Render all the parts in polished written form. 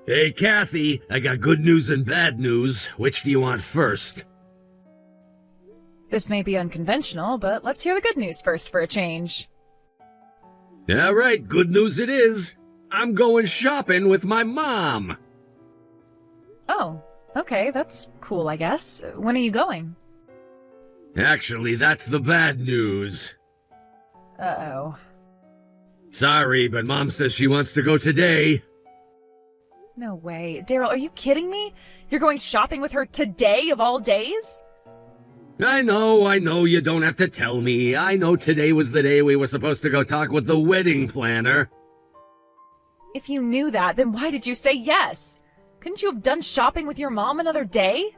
Hey, Kathy, I got good news and bad news. Which do you want first? This may be unconventional, but let's hear the good news first for a change. All right, good news it is. I'm going shopping with my mom. Oh, okay, that's cool, I guess. When are you going? Actually, that's the bad news. Uh-oh. Sorry, but Mom says she wants to go today. No way. Daryl, are you kidding me? You're going shopping with her today of all days? I know, you don't have to tell me. I know today was the day we were supposed to go talk with the wedding planner. If you knew that, then why did you say yes? Couldn't you have done shopping with your mom another day?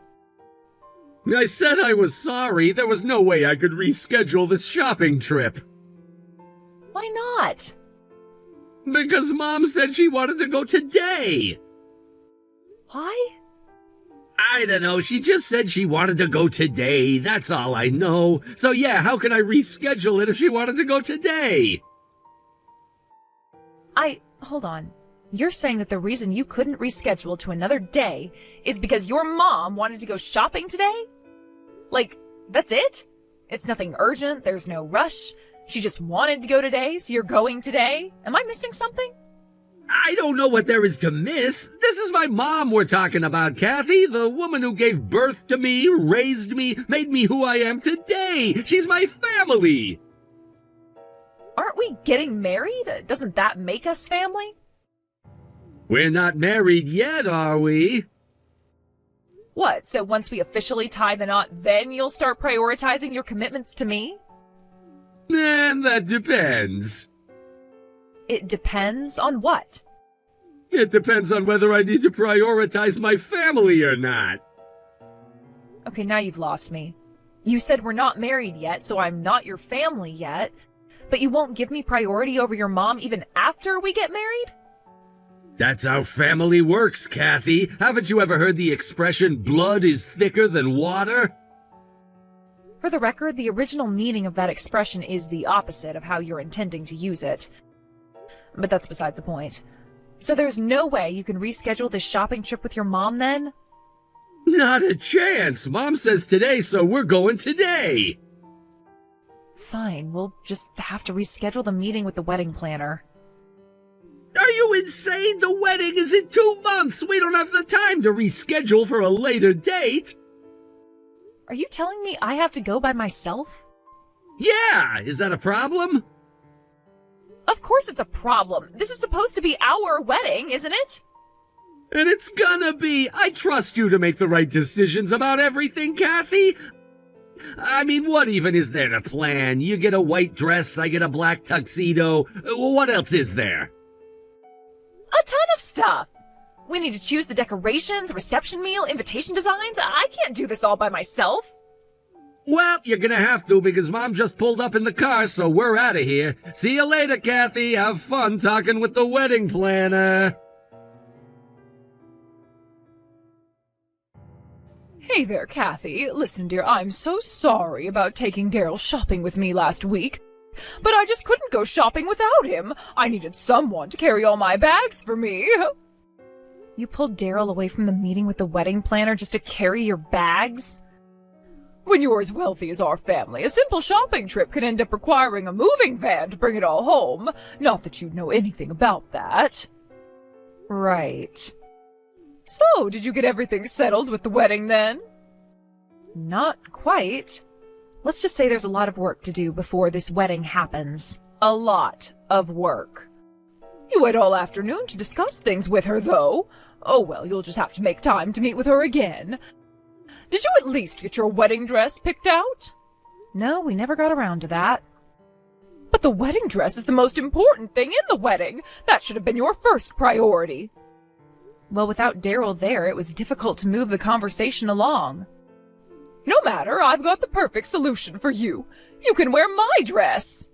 I said I was sorry. There was no way I could reschedule this shopping trip. Why not? Because Mom said she wanted to go today. Why? I don't know, she just said she wanted to go today, that's all I know. So yeah, how can I reschedule it if she wanted to go today? Hold on. You're saying that the reason you couldn't reschedule to another day is because your mom wanted to go shopping today? Like, that's it? It's nothing urgent, there's no rush. She just wanted to go today, so you're going today? Am I missing something? I don't know what there is to miss. This is my mom we're talking about, Kathy. The woman who gave birth to me, raised me, made me who I am today. She's my family. Aren't we getting married? Doesn't that make us family? We're not married yet, are we? What, so once we officially tie the knot, then you'll start prioritizing your commitments to me? That depends. It depends on what? It depends on whether I need to prioritize my family or not. Okay, now you've lost me. You said we're not married yet, so I'm not your family yet, but you won't give me priority over your mom even after we get married? That's how family works, Kathy. Haven't you ever heard the expression, blood is thicker than water? For the record, the original meaning of that expression is the opposite of how you're intending to use it. But that's beside the point. So there's no way you can reschedule this shopping trip with your mom then? Not a chance. Mom says today, so we're going today. Fine, we'll just have to reschedule the meeting with the wedding planner. Are you insane? The wedding is in 2 months. We don't have the time to reschedule for a later date. Are you telling me I have to go by myself? Yeah, is that a problem? Of course it's a problem. This is supposed to be our wedding, isn't it? And it's gonna be. I trust you to make the right decisions about everything, Kathy. I mean, what even is there to plan? You get a white dress, I get a black tuxedo. What else is there? A ton of stuff! We need to choose the decorations, reception meal, invitation designs. I can't do this all by myself. Well, you're gonna have to because Mom just pulled up in the car, so we're out of here. See you later, Kathy. Have fun talking with the wedding planner. Hey there, Kathy. Listen, dear, I'm so sorry about taking Daryl shopping with me last week. But I just couldn't go shopping without him. I needed someone to carry all my bags for me. You pulled Daryl away from the meeting with the wedding planner just to carry your bags? When you're as wealthy as our family, a simple shopping trip could end up requiring a moving van to bring it all home. Not that you'd know anything about that. Right. So, did you get everything settled with the wedding then? Not quite. Let's just say there's a lot of work to do before this wedding happens. A lot of work. You had all afternoon to discuss things with her, though. Oh well, you'll just have to make time to meet with her again. Did you at least get your wedding dress picked out? No, we never got around to that. But the wedding dress is the most important thing in the wedding. That should have been your first priority. Well, without Daryl there, it was difficult to move the conversation along. No matter, I've got the perfect solution for you. You can wear my dress.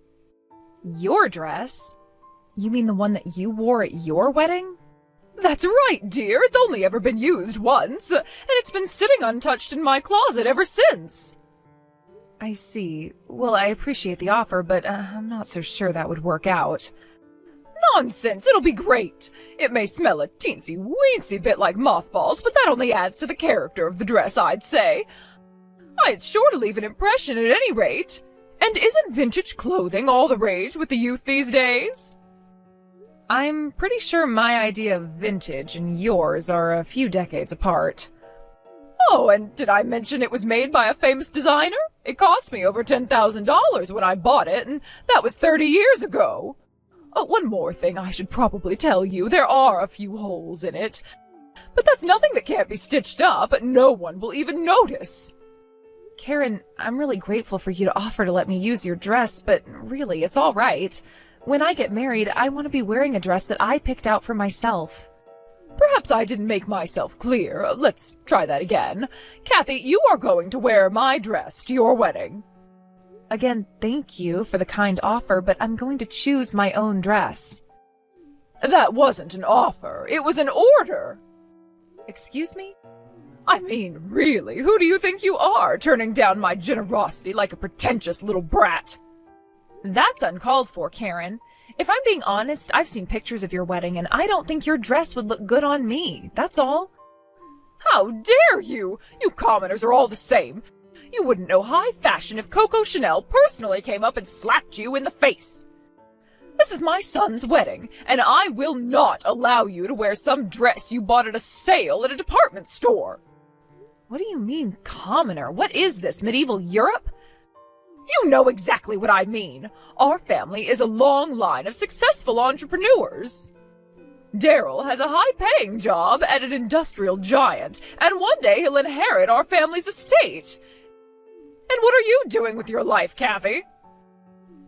Your dress? You mean the one that you wore at your wedding? That's right, dear. It's only ever been used once, and it's been sitting untouched in my closet ever since. I see. Well, I appreciate the offer, but I'm not so sure that would work out. Nonsense, it'll be great. It may smell a teensy-weensy bit like mothballs, but that only adds to the character of the dress, I'd say. It's sure to leave an impression at any rate. And isn't vintage clothing all the rage with the youth these days? I'm pretty sure my idea of vintage and yours are a few decades apart. Oh, and did I mention it was made by a famous designer? It cost me over $10,000 when I bought it, and that was 30 years ago. Oh, one more thing I should probably tell you. There are a few holes in it. But that's nothing that can't be stitched up, and no one will even notice. Karen, I'm really grateful for you to offer to let me use your dress, but really, it's all right. When I get married, I want to be wearing a dress that I picked out for myself. Perhaps I didn't make myself clear. Let's try that again. Kathy, you are going to wear my dress to your wedding. Again, thank you for the kind offer, but I'm going to choose my own dress. That wasn't an offer. It was an order. Excuse me? I mean, really, who do you think you are, turning down my generosity like a pretentious little brat? That's uncalled for, Karen. If I'm being honest, I've seen pictures of your wedding, and I don't think your dress would look good on me, that's all. How dare you! You commoners are all the same. You wouldn't know high fashion if Coco Chanel personally came up and slapped you in the face. This is my son's wedding, and I will not allow you to wear some dress you bought at a sale at a department store. What do you mean, commoner? What is this, medieval Europe? You know exactly what I mean. Our family is a long line of successful entrepreneurs. Daryl has a high-paying job at an industrial giant, and one day he'll inherit our family's estate. And what are you doing with your life, Kathy?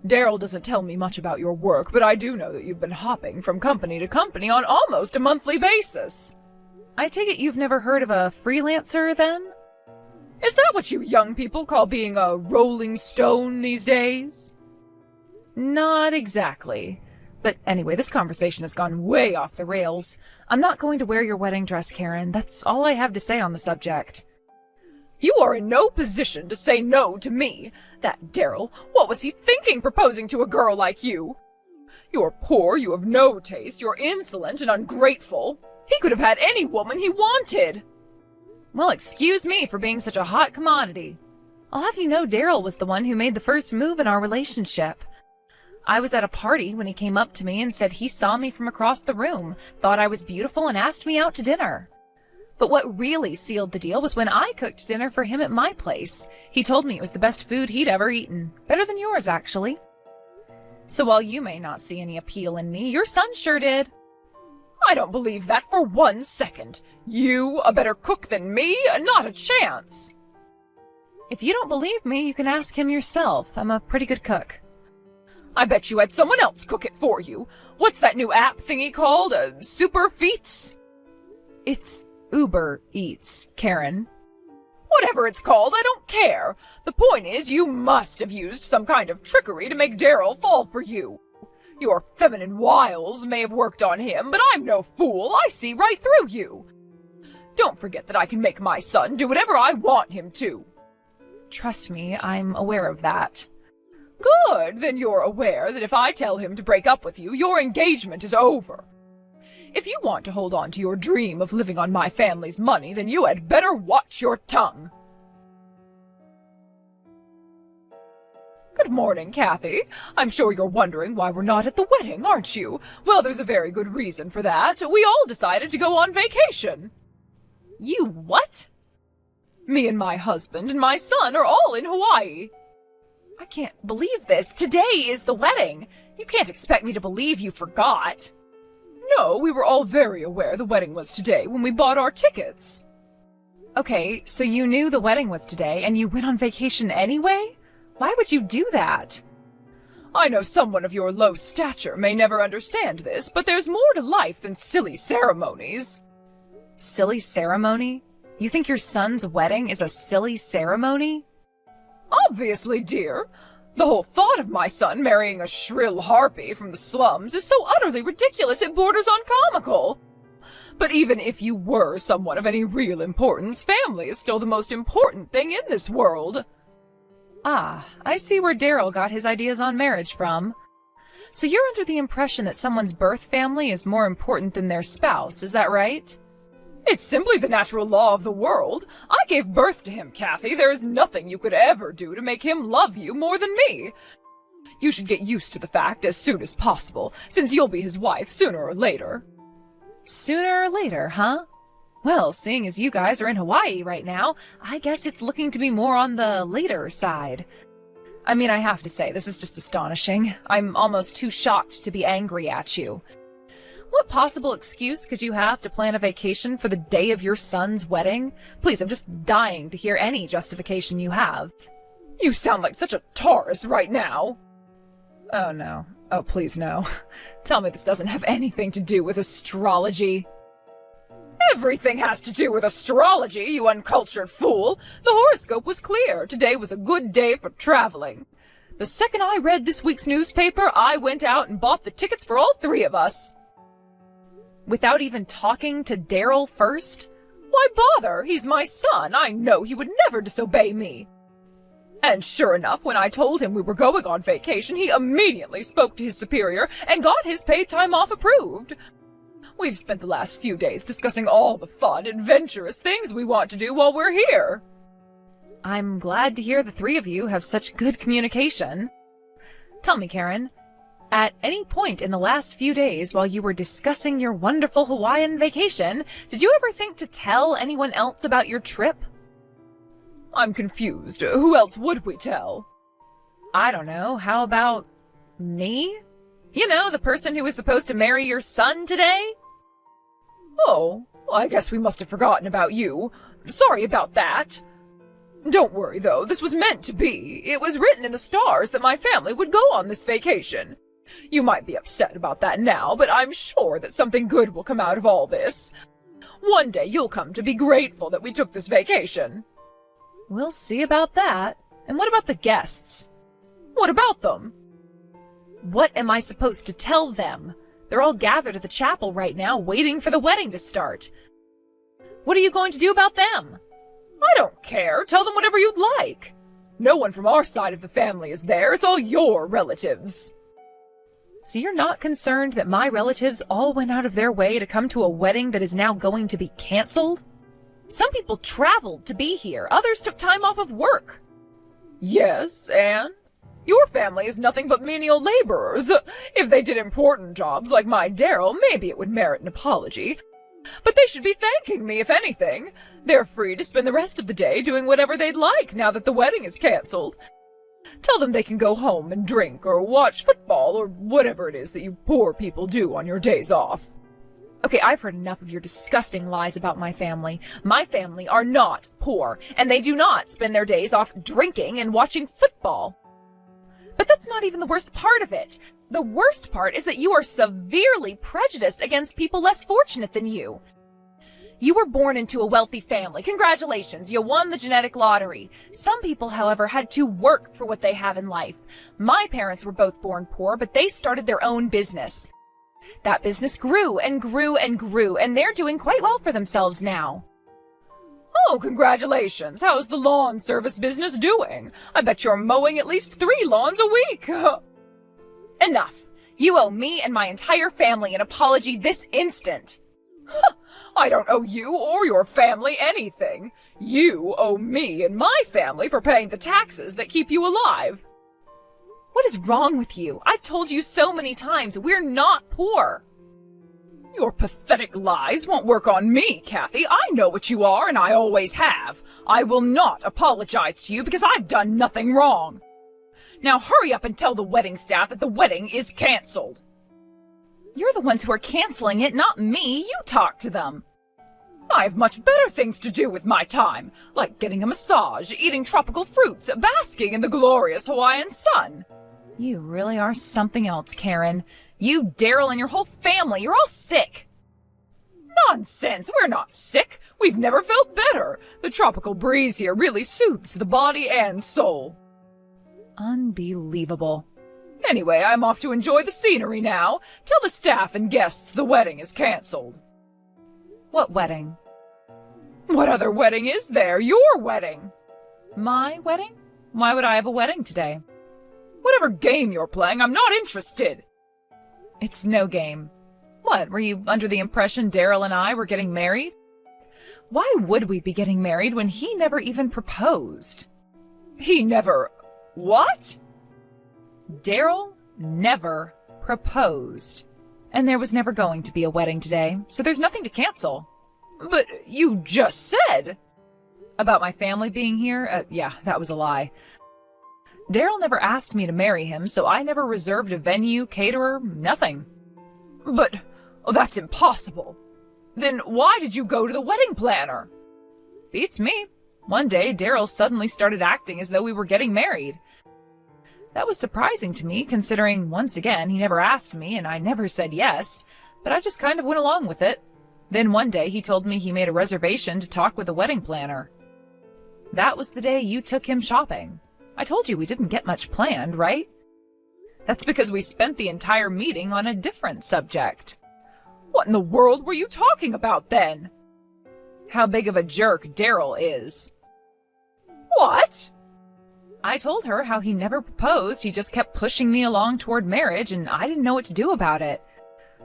Daryl doesn't tell me much about your work, but I do know that you've been hopping from company to company on almost a monthly basis. I take it you've never heard of a freelancer, then? Is that what you young people call being a rolling stone these days? Not exactly. But anyway, this conversation has gone way off the rails. I'm not going to wear your wedding dress, Karen. That's all I have to say on the subject. You are in no position to say no to me. That Daryl, what was he thinking proposing to a girl like you? You're poor, you have no taste, you're insolent and ungrateful. He could have had any woman he wanted. Well, excuse me for being such a hot commodity. I'll have you know Daryl was the one who made the first move in our relationship. I was at a party when he came up to me and said he saw me from across the room, thought I was beautiful, and asked me out to dinner. But what really sealed the deal was when I cooked dinner for him at my place. He told me it was the best food he'd ever eaten. Better than yours, actually. So while you may not see any appeal in me, your son sure did. I don't believe that for 1 second. You, a better cook than me? Not a chance. If you don't believe me, you can ask him yourself. I'm a pretty good cook. I bet you had someone else cook it for you. What's that new app thingy called? Super Feats? It's Uber Eats, Karen. Whatever it's called, I don't care. The point is, you must have used some kind of trickery to make Daryl fall for you. Your feminine wiles may have worked on him, but I'm no fool. I see right through you. Don't forget that I can make my son do whatever I want him to. Trust me, I'm aware of that. Good, then you're aware that if I tell him to break up with you, your engagement is over. If you want to hold on to your dream of living on my family's money, then you had better watch your tongue. Good morning, Kathy. I'm sure you're wondering why we're not at the wedding, aren't you? Well, there's a very good reason for that. We all decided to go on vacation. You what? Me and my husband and my son are all in Hawaii. I can't believe this. Today is the wedding. You can't expect me to believe you forgot. No, we were all very aware the wedding was today when we bought our tickets. Okay, so you knew the wedding was today and you went on vacation anyway? Why would you do that? I know someone of your low stature may never understand this, but there's more to life than silly ceremonies. Silly ceremony? You think your son's wedding is a silly ceremony? Obviously, dear. The whole thought of my son marrying a shrill harpy from the slums is so utterly ridiculous it borders on comical. But even if you were someone of any real importance, family is still the most important thing in this world. Ah, I see where Daryl got his ideas on marriage from. So you're under the impression that someone's birth family is more important than their spouse, is that right? It's simply the natural law of the world. I gave birth to him, Kathy. There is nothing you could ever do to make him love you more than me. You should get used to the fact as soon as possible, since you'll be his wife sooner or later. Sooner or later, huh? Well, seeing as you guys are in Hawaii right now, I guess it's looking to be more on the later side. I mean, I have to say, this is just astonishing. I'm almost too shocked to be angry at you. What possible excuse could you have to plan a vacation for the day of your son's wedding? Please, I'm just dying to hear any justification you have. You sound like such a Taurus right now. Oh no. Oh, please no. Tell me this doesn't have anything to do with astrology. Everything has to do with astrology, you uncultured fool. The horoscope was clear. Today was a good day for traveling. The second I read this week's newspaper, I went out and bought the tickets for all three of us. Without even talking to Daryl first? Why bother? He's my son. I know he would never disobey me. And sure enough, when I told him we were going on vacation, he immediately spoke to his superior and got his paid time off approved. We've spent the last few days discussing all the fun, adventurous things we want to do while we're here. I'm glad to hear the three of you have such good communication. Tell me, Karen, at any point in the last few days while you were discussing your wonderful Hawaiian vacation, did you ever think to tell anyone else about your trip? I'm confused. Who else would we tell? I don't know. How about me? You know, the person who was supposed to marry your son today? Oh, I guess we must have forgotten about you. Sorry about that. Don't worry, though. This was meant to be. It was written in the stars that my family would go on this vacation. You might be upset about that now, but I'm sure that something good will come out of all this. One day you'll come to be grateful that we took this vacation. We'll see about that. And what about the guests? What about them? What am I supposed to tell them? They're all gathered at the chapel right now, waiting for the wedding to start. What are you going to do about them? I don't care. Tell them whatever you'd like. No one from our side of the family is there. It's all your relatives. So you're not concerned that my relatives all went out of their way to come to a wedding that is now going to be canceled? Some people traveled to be here. Others took time off of work. Yes, and? Your family is nothing but menial laborers. If they did important jobs like my Daryl, maybe it would merit an apology. But they should be thanking me, if anything. They're free to spend the rest of the day doing whatever they'd like now that the wedding is canceled. Tell them they can go home and drink or watch football or whatever it is that you poor people do on your days off. Okay, I've heard enough of your disgusting lies about my family. My family are not poor, and they do not spend their days off drinking and watching football. But that's not even the worst part of it. The worst part is that you are severely prejudiced against people less fortunate than you. You were born into a wealthy family. Congratulations, you won the genetic lottery. Some people, however, had to work for what they have in life. My parents were both born poor, but they started their own business. That business grew and grew and grew, and they're doing quite well for themselves now. Oh, congratulations. How's the lawn service business doing? I bet you're mowing at least 3 lawns a week. Enough. You owe me and my entire family an apology this instant. I don't owe you or your family anything. You owe me and my family for paying the taxes that keep you alive. What is wrong with you? I've told you so many times, we're not poor. Your pathetic lies won't work on me, Kathy. I know what you are, and I always have. I will not apologize to you because I've done nothing wrong. Now hurry up and tell the wedding staff that the wedding is canceled. You're the ones who are canceling it, not me. You talk to them. I have much better things to do with my time, like getting a massage, eating tropical fruits, basking in the glorious Hawaiian sun. You really are something else, Karen. You, Daryl, and your whole family, you're all sick. Nonsense, we're not sick. We've never felt better. The tropical breeze here really soothes the body and soul. Unbelievable. Anyway, I'm off to enjoy the scenery now. Tell the staff and guests the wedding is canceled. What wedding? What other wedding is there? Your wedding. My wedding? Why would I have a wedding today? Whatever game you're playing, I'm not interested. It's no game. What, were you under the impression Daryl and I were getting married? Why would we be getting married when he never even proposed? He never... What? Daryl never proposed. And there was never going to be a wedding today, so there's nothing to cancel. But you just said... About my family being here? Yeah, that was a lie. Daryl never asked me to marry him, so I never reserved a venue, caterer, nothing. But, that's impossible. Then why did you go to the wedding planner? Beats me. One day, Daryl suddenly started acting as though we were getting married. That was surprising to me, considering, once again, he never asked me and I never said yes, but I just kind of went along with it. Then one day, he told me he made a reservation to talk with the wedding planner. That was the day you took him shopping. I told you we didn't get much planned, right? That's because we spent the entire meeting on a different subject. What in the world were you talking about then? How big of a jerk Daryl is. What? I told her how he never proposed, he just kept pushing me along toward marriage, and I didn't know what to do about it.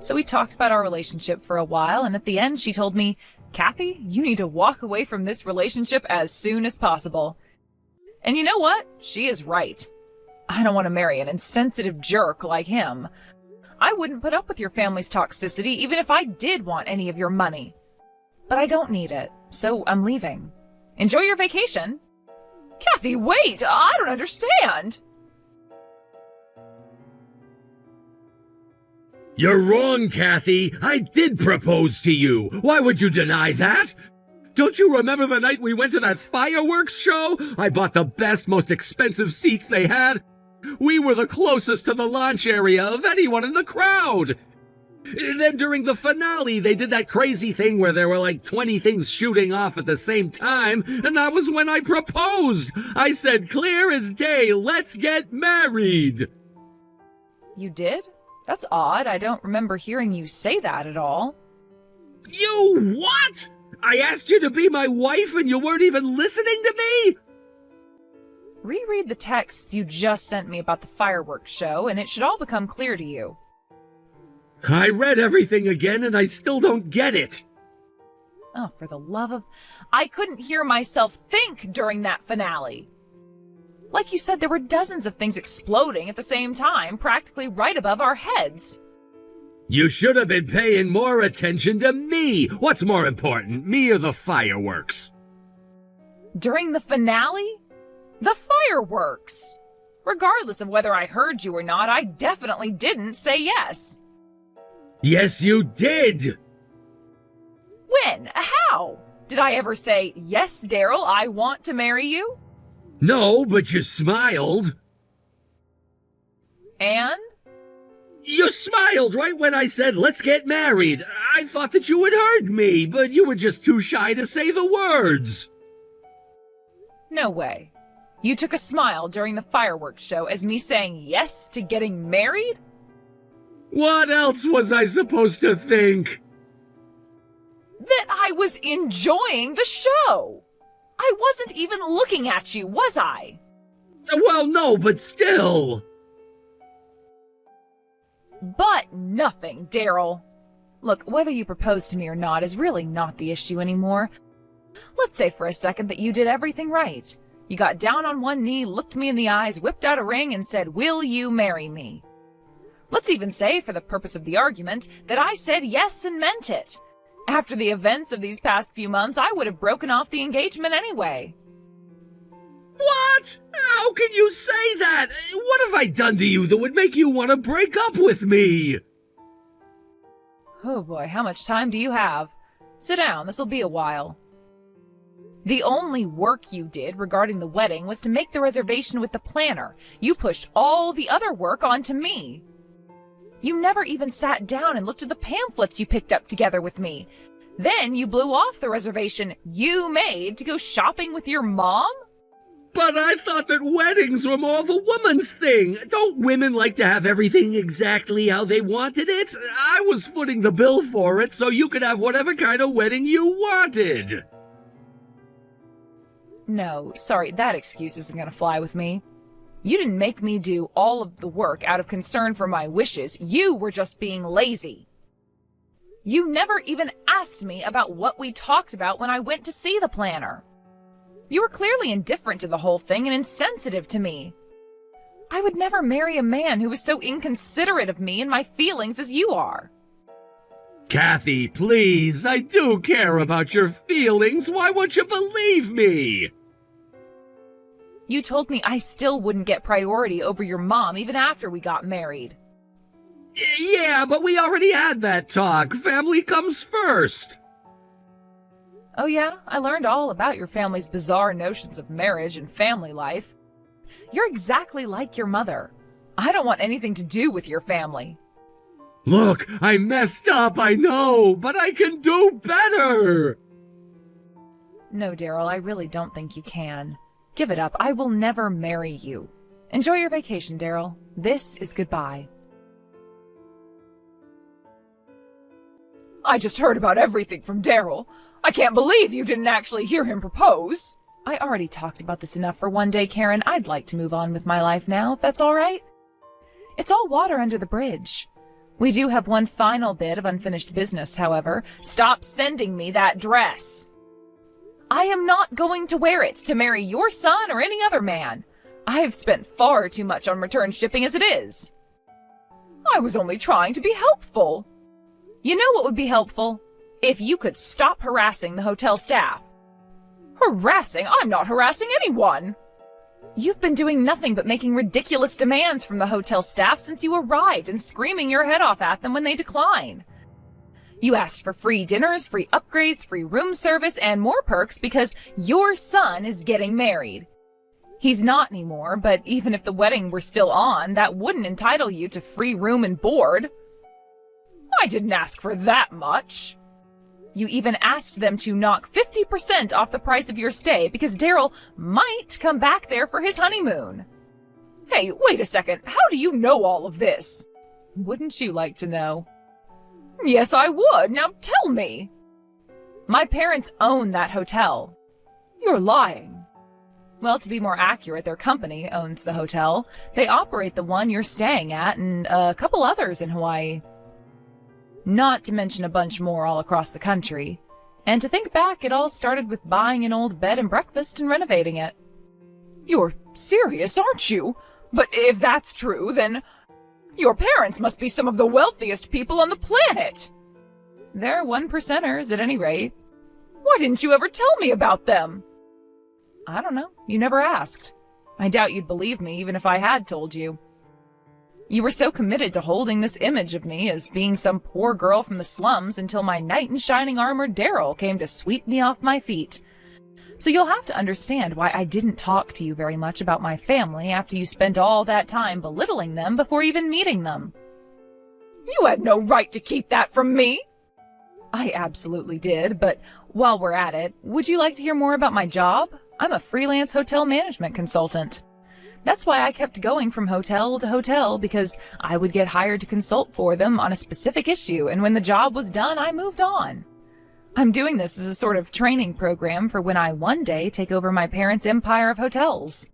So we talked about our relationship for a while, and at the end she told me, Kathy, you need to walk away from this relationship as soon as possible. And you know what? She is right. I don't want to marry an insensitive jerk like him. I wouldn't put up with your family's toxicity even if I did want any of your money. But I don't need it, so I'm leaving. Enjoy your vacation. Kathy, wait! I don't understand! You're wrong, Kathy. I did propose to you. Why would you deny that? Don't you remember the night we went to that fireworks show? I bought the best, most expensive seats they had. We were the closest to the launch area of anyone in the crowd. Then during the finale, they did that crazy thing where there were like 20 things shooting off at the same time, and that was when I proposed. I said, clear as day, let's get married. You did? That's odd. I don't remember hearing you say that at all. You what? I asked you to be my wife and you weren't even listening to me? Reread the texts you just sent me about the fireworks show, and it should all become clear to you. I read everything again and I still don't get it. Oh, for the love of... I couldn't hear myself think during that finale. Like you said, there were dozens of things exploding at the same time, practically right above our heads. You should have been paying more attention to me. What's more important, me or the fireworks? During the finale? The fireworks! Regardless of whether I heard you or not, I definitely didn't say yes. Yes, you did! When? How? Did I ever say, yes, Daryl, I want to marry you? No, but you smiled. And? You smiled right when I said, let's get married. I thought that you had heard me, but you were just too shy to say the words. No way. You took a smile during the fireworks show as me saying yes to getting married? What else was I supposed to think? That I was enjoying the show. I wasn't even looking at you, was I? Well, no, but still. But nothing, Daryl. Look, whether you propose to me or not is really not the issue anymore. Let's say for a second that you did everything right. You got down on one knee, looked me in the eyes, whipped out a ring, and said, will you marry me? Let's even say, for the purpose of the argument, that I said yes and meant it. After the events of these past few months, I would have broken off the engagement anyway. What? How can you say that? What have I done to you that would make you want to break up with me? Oh boy, how much time do you have? Sit down, this'll be a while. The only work you did regarding the wedding was to make the reservation with the planner. You pushed all the other work onto me. You never even sat down and looked at the pamphlets you picked up together with me. Then you blew off the reservation you made to go shopping with your mom? But I thought that weddings were more of a woman's thing. Don't women like to have everything exactly how they wanted it? I was footing the bill for it so you could have whatever kind of wedding you wanted. No, sorry, that excuse isn't gonna fly with me. You didn't make me do all of the work out of concern for my wishes. You were just being lazy. You never even asked me about what we talked about when I went to see the planner. You were clearly indifferent to the whole thing and insensitive to me. I would never marry a man who was so inconsiderate of me and my feelings as you are. Kathy, please, I do care about your feelings. Why won't you believe me? You told me I still wouldn't get priority over your mom even after we got married. Yeah, but we already had that talk. Family comes first. Oh yeah, I learned all about your family's bizarre notions of marriage and family life. You're exactly like your mother. I don't want anything to do with your family. Look, I messed up, I know, but I can do better. No, Daryl, I really don't think you can. Give it up. I will never marry you. Enjoy your vacation, Daryl. This is goodbye. I just heard about everything from Daryl. I can't believe you didn't actually hear him propose. I already talked about this enough for one day, Karen. I'd like to move on with my life now, if that's all right. It's all water under the bridge. We do have one final bit of unfinished business, however. Stop sending me that dress. I am not going to wear it to marry your son or any other man. I have spent far too much on return shipping as it is. I was only trying to be helpful. You know what would be helpful? If you could stop harassing the hotel staff. Harassing? I'm not harassing anyone. You've been doing nothing but making ridiculous demands from the hotel staff since you arrived and screaming your head off at them when they decline. You asked for free dinners, free upgrades, free room service, and more perks because your son is getting married. He's not anymore, but even if the wedding were still on, that wouldn't entitle you to free room and board. I didn't ask for that much. You even asked them to knock 50% off the price of your stay because Daryl might come back there for his honeymoon. Hey, wait a second. How do you know all of this? Wouldn't you like to know? Yes, I would. Now tell me. My parents own that hotel. You're lying. Well, to be more accurate, their company owns the hotel. They operate the one you're staying at and a couple others in Hawaii. Not to mention a bunch more all across the country. And to think back, it all started with buying an old bed and breakfast and renovating it. You're serious, aren't you? But if that's true, then your parents must be some of the wealthiest people on the planet. They're 1%ers at any rate. Why didn't you ever tell me about them? I don't know. You never asked. I doubt you'd believe me even if I had told you. You were so committed to holding this image of me as being some poor girl from the slums until my knight in shining armor Daryl came to sweep me off my feet. So you'll have to understand why I didn't talk to you very much about my family after you spent all that time belittling them before even meeting them. You had no right to keep that from me! I absolutely did, but while we're at it, would you like to hear more about my job? I'm a freelance hotel management consultant. That's why I kept going from hotel to hotel, because I would get hired to consult for them on a specific issue, and when the job was done, I moved on. I'm doing this as a sort of training program for when I one day take over my parents' empire of hotels.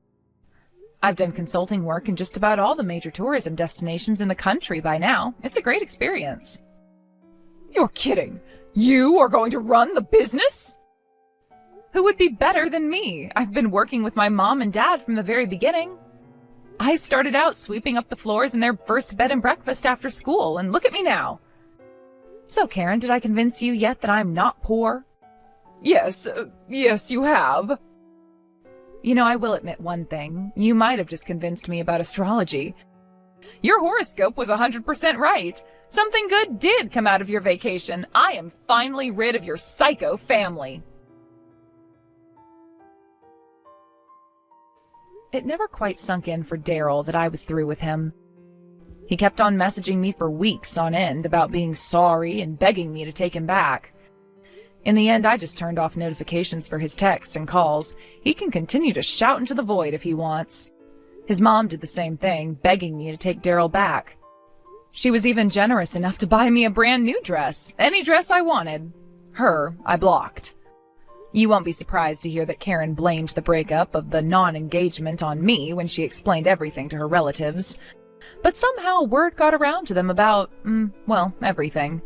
I've done consulting work in just about all the major tourism destinations in the country by now. It's a great experience. You're kidding. You are going to run the business? Who would be better than me? I've been working with my mom and dad from the very beginning. I started out sweeping up the floors in their first bed and breakfast after school, and look at me now. So, Karen, did I convince you yet that I'm not poor? Yes, you have. You know, I will admit one thing. You might have just convinced me about astrology. Your horoscope was 100% right. Something good did come out of your vacation. I am finally rid of your psycho family. It never quite sunk in for Daryl that I was through with him. He kept on messaging me for weeks on end about being sorry and begging me to take him back. In the end, I just turned off notifications for his texts and calls. He can continue to shout into the void if he wants. His mom did the same thing, begging me to take Daryl back. She was even generous enough to buy me a brand new dress, any dress I wanted. Her, I blocked. You won't be surprised to hear that Karen blamed the breakup of the non-engagement on me when she explained everything to her relatives. But somehow word got around to them about, well, everything.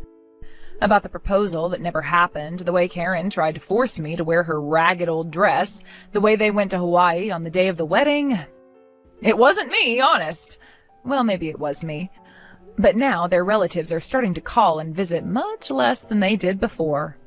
About the proposal that never happened, the way Karen tried to force me to wear her ragged old dress, the way they went to Hawaii on the day of the wedding. It wasn't me, honest. Well, maybe it was me. But now their relatives are starting to call and visit much less than they did before.